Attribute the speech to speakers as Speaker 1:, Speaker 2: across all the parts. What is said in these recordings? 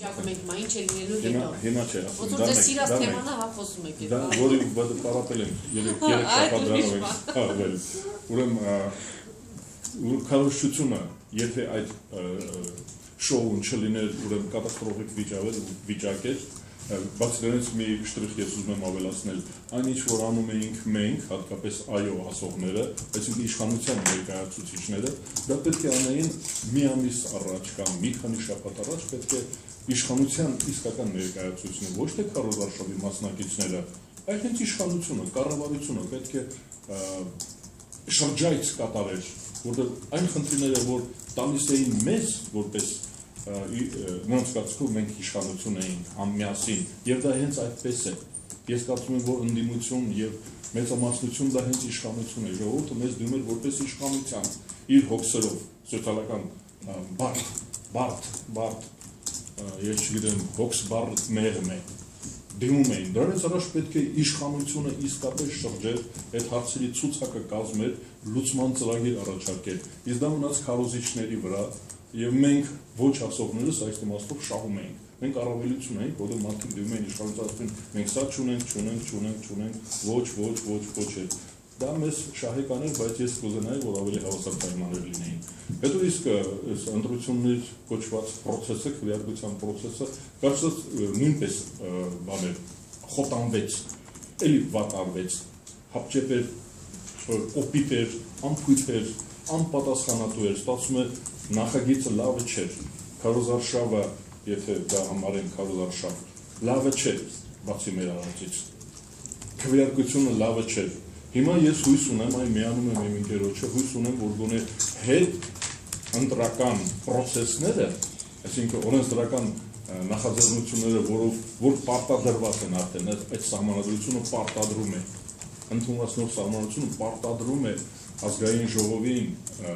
Speaker 1: Ճակում ենք, ինչ է լինելու հետո։
Speaker 2: Հիմա չէ,
Speaker 1: ոնց որ ձեր սիրած թեմանա հա խոսում եք
Speaker 2: դա որի պարապել եմ երեք շաբաթ դրանով ուրեմն քարոշչությունը եթե այդ շոուն չլիներ ուրեմն կատաստրոֆիկ վիճակ էր բաց դրանից մի շտրիխ ես ուզում եմ ավելացնել այն ինչ որ անում էինք մենք հատկապես այո ասողները այսինքն իշխանության ներկայացուցիչները դա պետք է անեին մի ամիս առաջ կամ մի քանի շաբաթ առաջ պետք է իշխանության իսկական ներկայացուցիչները ոչ թե քարոզարշավի մասնակիցները այլ հենց իշխանությունը կառավարությունը պետք է շրջայց կատարեր որտեղ այն խնդիրները որ տալիս էին մեզ որպես նրանց կարծիքով մենք իշխանություն էինք համմիասին եւ դա հենց այդպես է ես կարծում եմ որ ընդդիմություն եւ մեծամասնություն դա հենց իշխանություն է ժողովուրդը մեզ դիմում էր որպես իշխանության իր հոգսերով սոցիալական բարդ ես չգիտեմ հոգս բարդ մեղմ է դիմում էին դրանից առաջ պետք է իշխանությունը իսկապես շրջեր այդ հարցերի ցուցակը կազմեր լուծման ծրագիր առաջարկեր իսկ դա մնաց քարոզիչների վրա եւ մենք ոչ ասողներս այս իմաստով շահում էինք մենք առավելություն էինք որը մարդիկ դիմում էին իշխանության մենք սա չունենք ոչ դա մեզ շահեկան էր բայց ես կուզենայի որ ավելի հավասար պայմաններ լինեին հետո իսկ այս ընտրությունների կոչված process-ը քվեարկության process-ը կարծես նույնպես բաներ խոտանվեց էլի վատ արվեց հապճեպ էր կոպիտ էր անփույթ էր անպատասխանատու էր ստացվում է նախագիծը լավը չէր քարոզարշավը եթե դա համարենք քարոզարշավ լավը չէր բացի մեր արածից քվեարկությունը լավը չէր հիմա ես հույս ունեմ այն միանում եմ իմ ընկերոջը հույս ունեմ որ գոնե հետ ընտրական process-ները այսինքն օրենսդրական նախաձեռնությունները որ պարտադրված են արդեն այդ սահմանադրությունը պարտադրում է ընդունված նոր սահմանադրությունը պարտադրում է ազգային ժողովին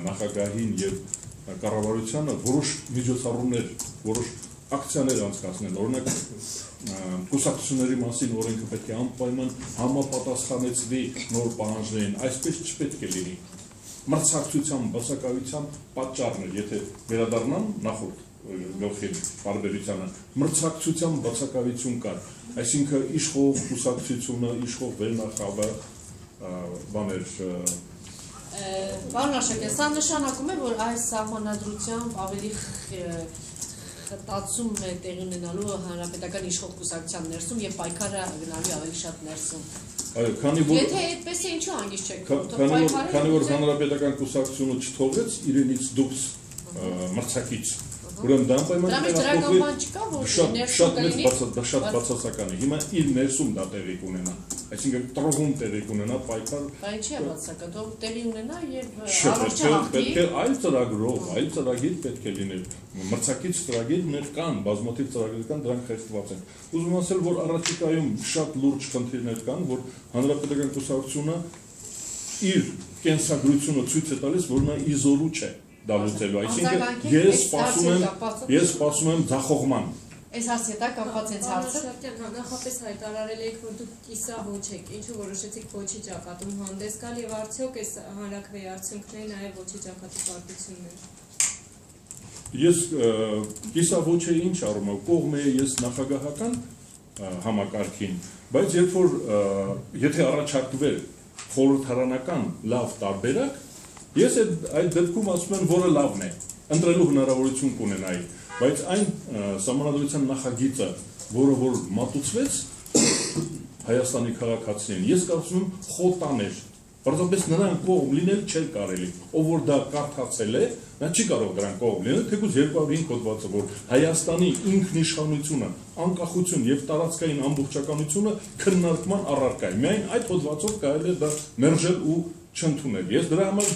Speaker 2: նախագահին եւ կառավարությանը որոշ միջոցառումներ որոշ ակցիաներ անցկացնել օրինակ կուսակցությունների մասին օրենքը պետք է անպայման համապատասխանեցվի նոր պահանջներին այսպես չպետք է լինի մրցակցության բացակայության պատճառն է եթե վերադառնամ նախորդ գլխի բարբերությանը մրցակցության բացակայություն կար այսինքն իշխող կուսակցությունը իշխող վերնախավը բաներ
Speaker 1: Պարոն Աշակյան, սա նշանակում է, որ այս սահմանադրությամբ ավելի խտացում է տեղի ունենալու հանրապետական իշխող կուսակցության ներսում եւ պայքարը գնալու ավելի շատ ներսում։
Speaker 2: Այո, քանի որ
Speaker 1: Եթե այդպես է, ինչու հանգիստ չեք
Speaker 2: քանի որ հանրապետական կուսակցությունը չթողեց իրենից դուրս մրցակից ուրեմն դա անպայման շատ բացասական է հիմա իր ներսում դա տեղի կունենա այսինքն տրոհում տեղի կունենա պայքար
Speaker 1: Բայց չի բացասական թող տեղի ունենա եւ
Speaker 2: պետք է այլ ծրագրով այլ ծրագիր պետք է լիներ մրցակից ծրագիրներ կան բազմաթիվ ծրագրեր կան դրանք խեղդված են ուզում ասել որ առաջիկայում շատ լուրջ խնդիրներ կան որ հանրապետական կուսակցությունը իր կենսագրությունը ցույց է տալիս որ նա իզորու չէ դա լուծելու այսինքն ես սպասում եմ ձախողման
Speaker 1: Այս հարցի հետ կապված այս հարցը
Speaker 3: նախապես հայտարարել եք որ դուք կիսավոչ եք ինչու որոշեցիք ոչի ճակատում հանդես գալ եւ արդյոք այս հանրաքվեի արդյունքների նաեւ ոչի ճակատի պարտություններ
Speaker 2: Ես կիսավոչ էի ինչ առումով կողմ էի ես նախագահական համակարգին բայց երբ որ եթե առաջարկվեր խորհրդարանական լավ տարբերակ ես այդ դեպքում ասում եմ որը լավն է ընտրելու հնարավորություն կունենայի բայց այն սահմանադրության նախագիծը որը որ մատուցվեց Հայաստանի քաղաքացիներին ես կարծում եմ խոտան էր Պարզապես նրան կողմ լինել չէր կարելի ով որ դա կարդացել է նա չի կարող դրան կողմ լինել թեկուզ 205 հոդվածը որ Հայաստանի ինքնիշխանությունը անկախություն եւ տարածքային ամբողջականությունը քննարկման առարկա է միայն այդ հոդվածով կարելի է դա մերժել ու չընդունել ես դրա համար